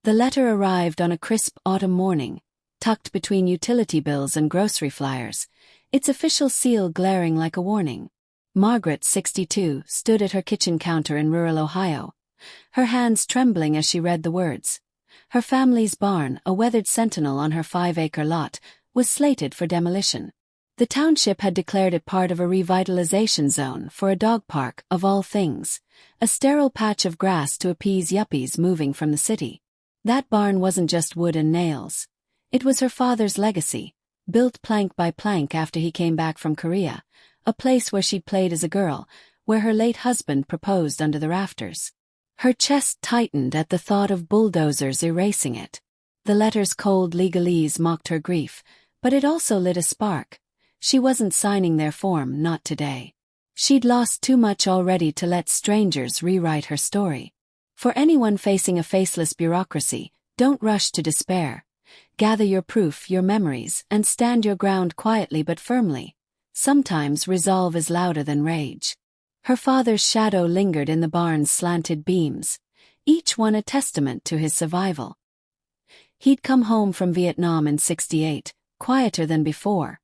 The letter arrived on a crisp autumn morning, tucked between utility bills and grocery flyers, its official seal glaring like a warning. Margaret, 62, stood at her kitchen counter in rural Ohio, her hands trembling as she read the words. Her family's barn, a weathered sentinel on her 5-acre lot, was slated for demolition. The township had declared it part of a revitalization zone for a dog park, of all things, a sterile patch of grass to appease yuppies moving from the city. That barn wasn't just wood and nails. It was her father's legacy, built plank by plank after he came back from Korea, a place where she'd played as a girl, where her late husband proposed under the rafters. Her chest tightened at the thought of bulldozers erasing it. The letter's cold legalese mocked her grief, but it also lit a spark. She wasn't signing their form, not today. She'd lost too much already to let strangers rewrite her story. For anyone facing a faceless bureaucracy, don't rush to despair. Gather your proof, your memories, and stand your ground quietly but firmly. Sometimes resolve is louder than rage. Her father's shadow lingered in the barn's slanted beams, each one a testament to his survival. He'd come home from Vietnam in '68, quieter than before,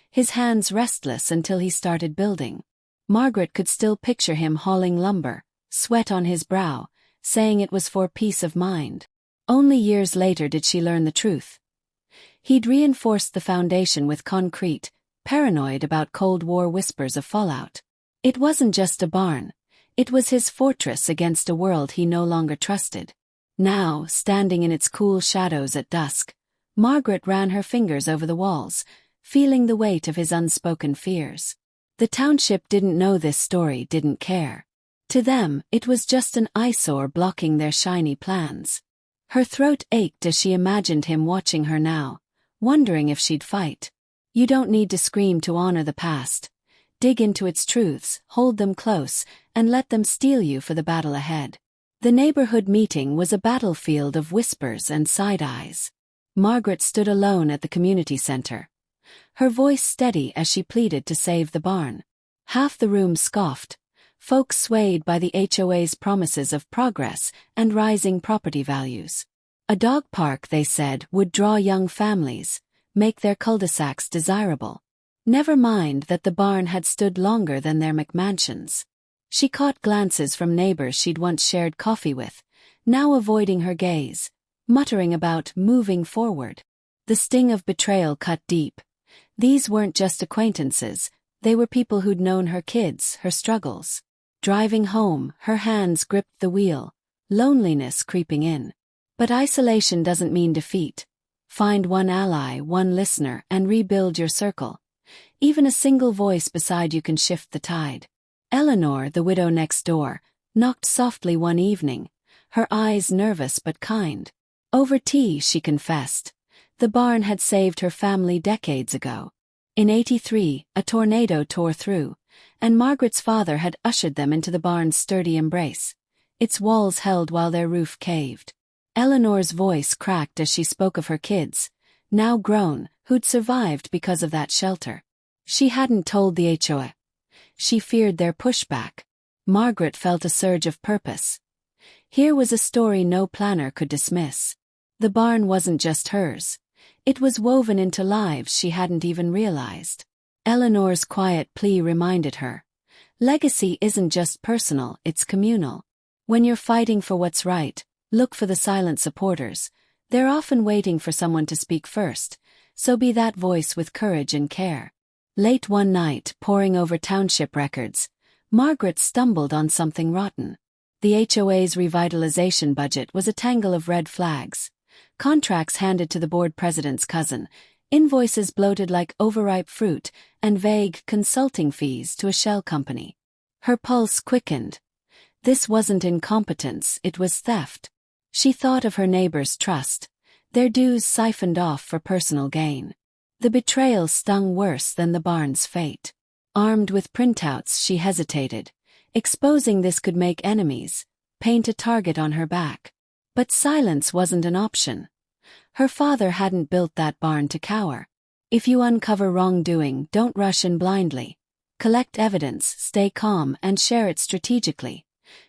his hands restless until he started building. Margaret could still picture him hauling lumber, sweat on his brow, saying it was for peace of mind. Only years later did she learn the truth. He'd reinforced the foundation with concrete, paranoid about Cold War whispers of fallout. It wasn't just a barn. It was his fortress against a world he no longer trusted. Now, standing in its cool shadows at dusk, Margaret ran her fingers over the walls, feeling the weight of his unspoken fears. The township didn't know this story, didn't care. To them, it was just an eyesore blocking their shiny plans. Her throat ached as she imagined him watching her now, wondering if she'd fight. You don't need to scream to honor the past. Dig into its truths, hold them close, and let them steel you for the battle ahead. The neighborhood meeting was a battlefield of whispers and side-eyes. Margaret stood alone at the community center, her voice steady as she pleaded to save the barn. Half the room scoffed, folks swayed by the HOA's promises of progress and rising property values. A dog park, they said, would draw young families, make their cul-de-sacs desirable. Never mind that the barn had stood longer than their McMansions. She caught glances from neighbors she'd once shared coffee with, now avoiding her gaze, muttering about moving forward. The sting of betrayal cut deep. These weren't just acquaintances, they were people who'd known her kids, her struggles. Driving home, her hands gripped the wheel, loneliness creeping in. But isolation doesn't mean defeat. Find one ally, one listener, and rebuild your circle. Even a single voice beside you can shift the tide. Eleanor, the widow next door, knocked softly one evening, her eyes nervous but kind. Over tea, she confessed. The barn had saved her family decades ago. In '83, a tornado tore through, and Margaret's father had ushered them into the barn's sturdy embrace. Its walls held while their roof caved. Eleanor's voice cracked as she spoke of her kids, now grown, who'd survived because of that shelter. She hadn't told the HOA. She feared their pushback. Margaret felt a surge of purpose. Here was a story no planner could dismiss. The barn wasn't just hers. It was woven into lives she hadn't even realized. Eleanor's quiet plea reminded her. Legacy isn't just personal, it's communal. When you're fighting for what's right, look for the silent supporters. They're often waiting for someone to speak first, so be that voice with courage and care. Late one night, poring over township records, Margaret stumbled on something rotten. The HOA's revitalization budget was a tangle of red flags. Contracts handed to the board president's cousin, invoices bloated like overripe fruit, and vague consulting fees to a shell company. Her pulse quickened. This wasn't incompetence, it was theft. She thought of her neighbors' trust, their dues siphoned off for personal gain. The betrayal stung worse than the barn's fate. Armed with printouts, she hesitated. Exposing this could make enemies, paint a target on her back. But silence wasn't an option. Her father hadn't built that barn to cower. If you uncover wrongdoing, don't rush in blindly. Collect evidence, stay calm, and share it strategically.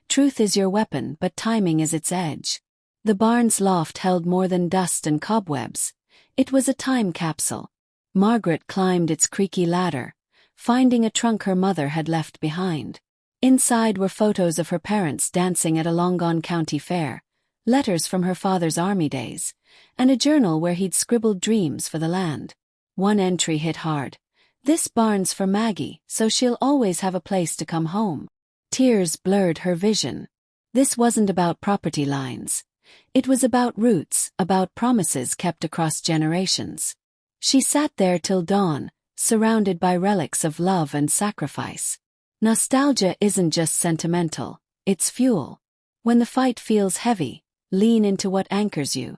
Truth is your weapon, but timing is its edge. The barn's loft held more than dust and cobwebs. It was a time capsule. Margaret climbed its creaky ladder, finding a trunk her mother had left behind. Inside were photos of her parents dancing at a long-gone county fair, letters from her father's army days, and a journal where he'd scribbled dreams for the land. One entry hit hard. "This barn's for Maggie, so she'll always have a place to come home." Tears blurred her vision. This wasn't about property lines. It was about roots, about promises kept across generations. She sat there till dawn, surrounded by relics of love and sacrifice. Nostalgia isn't just sentimental, it's fuel. When the fight feels heavy, lean into what anchors you.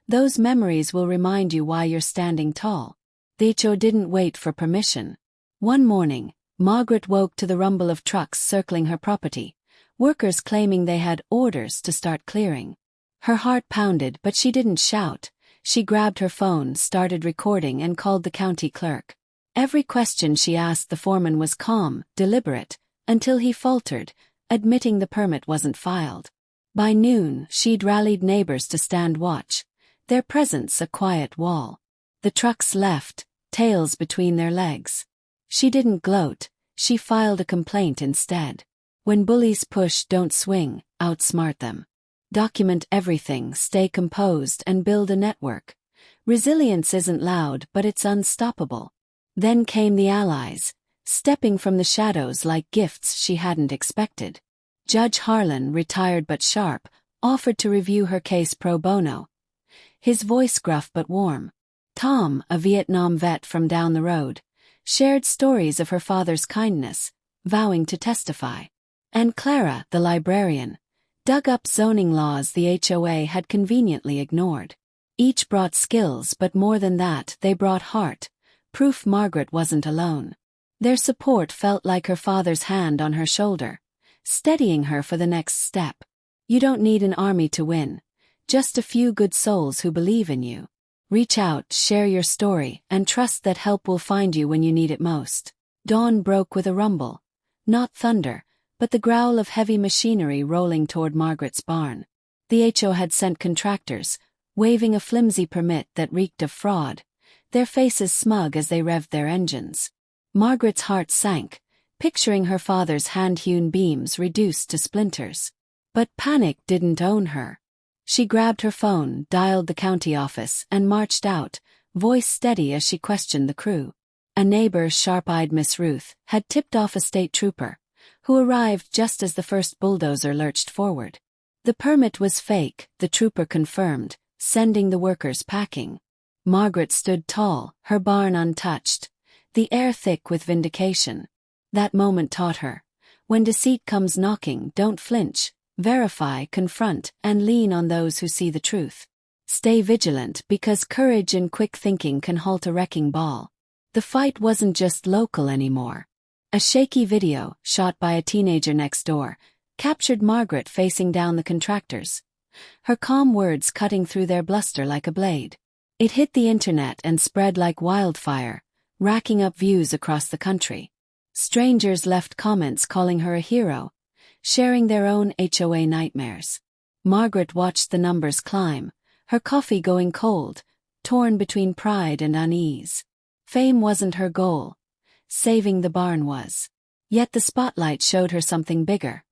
Those memories will remind you why you're standing tall. Decho didn't wait for permission. One morning, Margaret woke to the rumble of trucks circling her property, workers claiming they had orders to start clearing. Her heart pounded, but she didn't shout. She grabbed her phone, started recording, and called the county clerk. Every question she asked the foreman was calm, deliberate, until he faltered, admitting the permit wasn't filed. By noon, she'd rallied neighbors to stand watch, their presence a quiet wall. The trucks left, tails between their legs. She didn't gloat, she filed a complaint instead. When bullies push, don't swing, outsmart them. Document everything, stay composed, and build a network. Resilience isn't loud, but it's unstoppable. Then came the allies, stepping from the shadows like gifts she hadn't expected. Judge Harlan, retired but sharp, offered to review her case pro bono. His voice gruff but warm. Tom, a Vietnam vet from down the road, shared stories of her father's kindness, vowing to testify. And Clara, the librarian, dug up zoning laws the HOA had conveniently ignored. Each brought skills, but more than that, they brought heart, proof Margaret wasn't alone. Their support felt like her father's hand on her shoulder, steadying her for the next step. You don't need an army to win, just a few good souls who believe in you. Reach out, share your story, and trust that help will find you when you need it most. Dawn broke with a rumble. Not thunder, but the growl of heavy machinery rolling toward Margaret's barn. The HO had sent contractors, waving a flimsy permit that reeked of fraud, their faces smug as they revved their engines. Margaret's heart sank, picturing her father's hand-hewn beams reduced to splinters. But panic didn't own her. She grabbed her phone, dialed the county office, and marched out, voice steady as she questioned the crew. A neighbor, sharp-eyed Miss Ruth, had tipped off a state trooper, who arrived just as the first bulldozer lurched forward. The permit was fake, the trooper confirmed, sending the workers packing. Margaret stood tall, her barn untouched, the air thick with vindication. That moment taught her, when deceit comes knocking, don't flinch, verify, confront, and lean on those who see the truth. Stay vigilant, because courage and quick thinking can halt a wrecking ball. The fight wasn't just local anymore. A shaky video, shot by a teenager next door, captured Margaret facing down the contractors, her calm words cutting through their bluster like a blade. It hit the internet and spread like wildfire, racking up views across the country. Strangers left comments calling her a hero, sharing their own HOA nightmares. Margaret watched the numbers climb, her coffee going cold, torn between pride and unease. Fame wasn't her goal. Saving the barn was. Yet the spotlight showed her something bigger.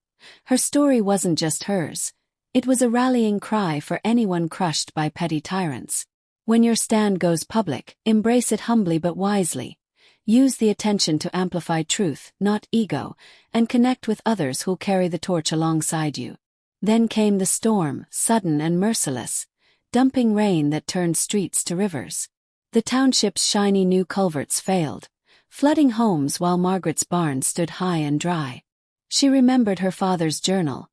Her story wasn't just hers. It was a rallying cry for anyone crushed by petty tyrants. When your stand goes public, embrace it humbly but wisely. Use the attention to amplify truth, not ego, and connect with others who'll carry the torch alongside you. Then came the storm, sudden and merciless, dumping rain that turned streets to rivers. The township's shiny new culverts failed, flooding homes while Margaret's barn stood high and dry. She remembered her father's journal,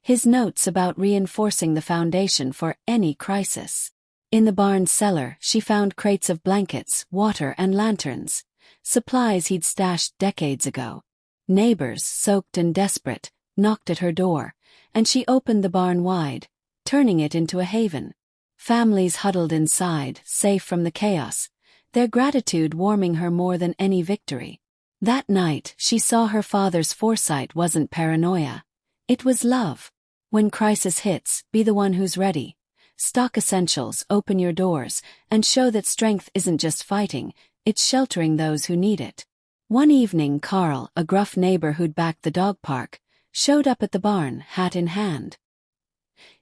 his notes about reinforcing the foundation for any crisis. In the barn's cellar, she found crates of blankets, water, and lanterns, supplies he'd stashed decades ago. Neighbors, soaked and desperate, knocked at her door, and she opened the barn wide, turning it into a haven. Families huddled inside, safe from the chaos, their gratitude warming her more than any victory. That night, she saw her father's foresight wasn't paranoia. It was love. When crisis hits, be the one who's ready. Stock essentials, open your doors, and show that strength isn't just fighting, it's sheltering those who need it. One evening Carl, a gruff neighbor who'd backed the dog park, showed up at the barn, hat in hand.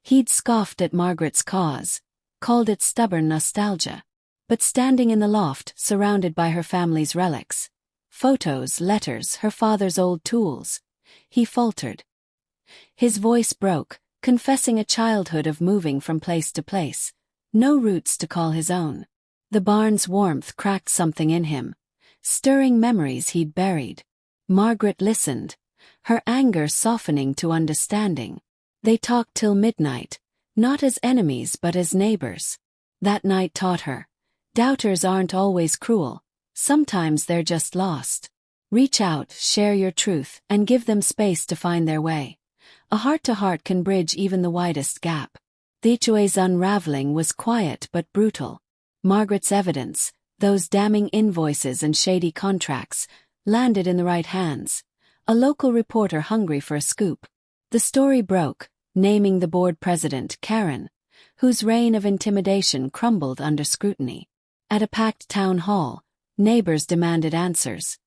He'd scoffed at Margaret's cause, called it stubborn nostalgia. But standing in the loft, surrounded by her family's relics, photos, letters, her father's old tools, he faltered. His voice broke, confessing a childhood of moving from place to place, no roots to call his own. The barn's warmth cracked something in him, stirring memories he'd buried. Margaret listened, her anger softening to understanding. They talked till midnight, not as enemies but as neighbors. That night taught her, doubters aren't always cruel, sometimes they're just lost. Reach out, share your truth, and give them space to find their way. A heart-to-heart can bridge even the widest gap. The HOA's unraveling was quiet but brutal. Margaret's evidence, those damning invoices and shady contracts, landed in the right hands. A local reporter hungry for a scoop. The story broke, naming the board president, Karen, whose reign of intimidation crumbled under scrutiny. At a packed town hall, neighbors demanded answers.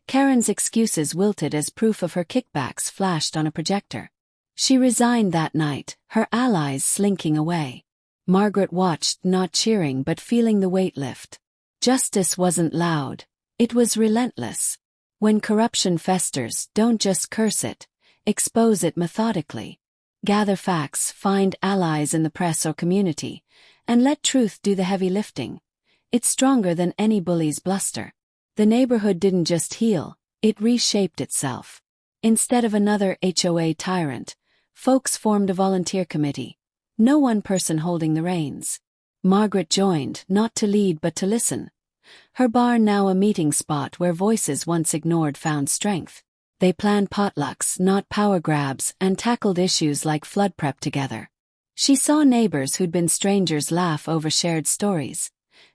Karen's excuses wilted as proof of her kickbacks flashed on a projector. She resigned that night, her allies slinking away. Margaret watched, not cheering but feeling the weight lift. Justice wasn't loud. It was relentless. When corruption festers, don't just curse it. Expose it methodically. Gather facts, find allies in the press or community, and let truth do the heavy lifting. It's stronger than any bully's bluster. The neighborhood didn't just heal, it reshaped itself. Instead of another HOA tyrant, folks formed a volunteer committee. No one person holding the reins. Margaret joined, not to lead but to listen. Her barn now a meeting spot where voices once ignored found strength. They planned potlucks, not power grabs, and tackled issues like flood prep together. She saw neighbors who'd been strangers laugh over shared stories,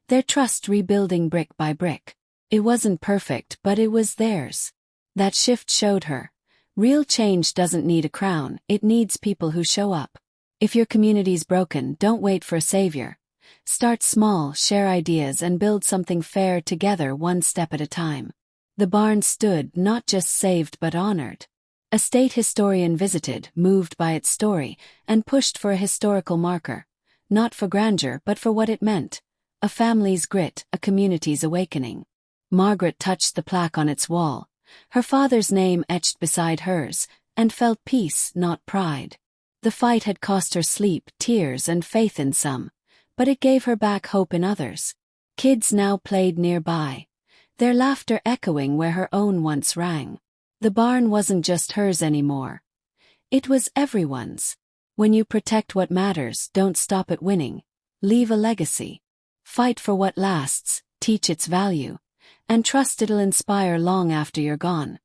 their trust rebuilding brick by brick. It wasn't perfect, but it was theirs. That shift showed her, real change doesn't need a crown, it needs people who show up. If your community's broken, don't wait for a savior. Start small, share ideas, and build something fair together one step at a time. The barn stood, not just saved but honored. A state historian visited, moved by its story, and pushed for a historical marker. Not for grandeur but for what it meant. A family's grit, a community's awakening. Margaret touched the plaque on its wall, her father's name etched beside hers, and felt peace, not pride. The fight had cost her sleep, tears, and faith in some, but it gave her back hope in others. Kids now played nearby, their laughter echoing where her own once rang. The barn wasn't just hers anymore. It was everyone's. When you protect what matters, don't stop at winning. Leave a legacy. Fight for what lasts, teach its value, and trust it'll inspire long after you're gone.